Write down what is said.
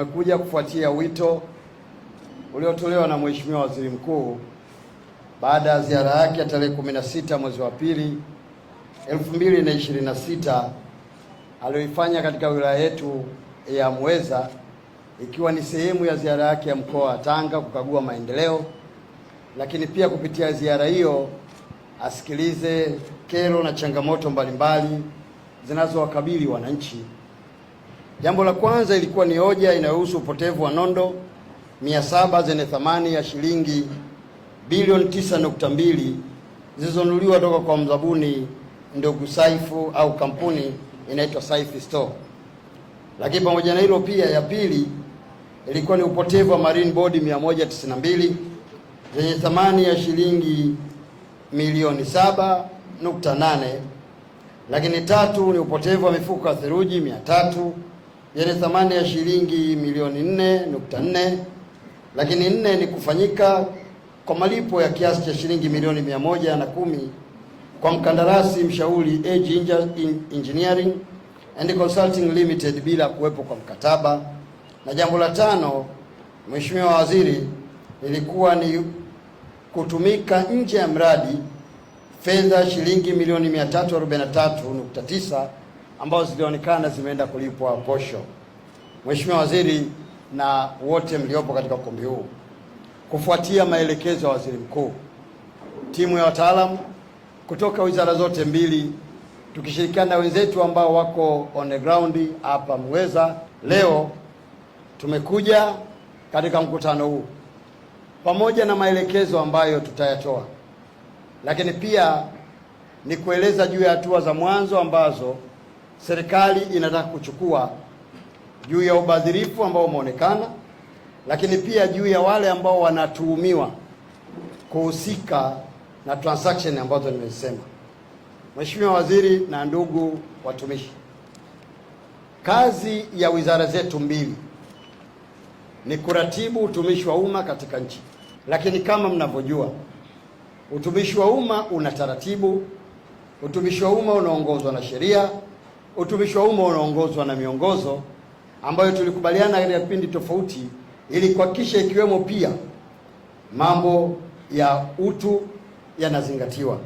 Tumekuja kufuatia wito uliotolewa na Mheshimiwa Waziri Mkuu baada ya ziara yake ya tarehe 16 mwezi wa pili 2026 aliyoifanya katika wilaya yetu ya Muheza, ikiwa ni sehemu ya ziara yake ya mkoa wa Tanga kukagua maendeleo, lakini pia kupitia ziara hiyo asikilize kero na changamoto mbalimbali zinazowakabili wananchi. Jambo la kwanza ilikuwa ni hoja inayohusu upotevu wa nondo 700 zenye thamani ya shilingi bilioni 9.2 zilizonunuliwa toka kwa mzabuni ndugu Saifu au kampuni inaitwa Saifu Store. Lakini pamoja na hilo pia, ya pili ilikuwa ni upotevu wa marine board 192 zenye thamani ya shilingi milioni 7.8. Lakini tatu ni upotevu wa mifuko ya theluji 300 yenye thamani ya shilingi milioni 4.4. Lakini nne ni kufanyika kwa malipo ya kiasi cha shilingi milioni 110 kwa mkandarasi mshauri Edge Engineering and Consulting Limited bila kuwepo kwa mkataba. Na jambo la tano, Mheshimiwa Waziri, ilikuwa ni kutumika nje ya mradi fedha shilingi milioni 343.9 ambazo zilionekana zimeenda kulipwa posho. Mheshimiwa Waziri na wote mliopo katika ukumbi huu, kufuatia maelekezo ya Waziri Mkuu, timu ya wataalamu kutoka wizara zote mbili tukishirikiana na wenzetu ambao wako on the ground hapa Muheza, leo tumekuja katika mkutano huu pamoja na maelekezo ambayo tutayatoa, lakini pia ni kueleza juu ya hatua za mwanzo ambazo serikali inataka kuchukua juu ya ubadhirifu ambao umeonekana, lakini pia juu ya wale ambao wanatuhumiwa kuhusika na transaction ambazo nimesema. Mheshimiwa Waziri na ndugu watumishi, kazi ya wizara zetu mbili ni kuratibu utumishi wa umma katika nchi, lakini kama mnavyojua utumishi wa umma una taratibu, utumishi wa umma unaongozwa na sheria, utumishi wa umma unaongozwa na miongozo ambayo tulikubaliana katika vipindi tofauti ili kuhakikisha ikiwemo pia mambo ya utu yanazingatiwa.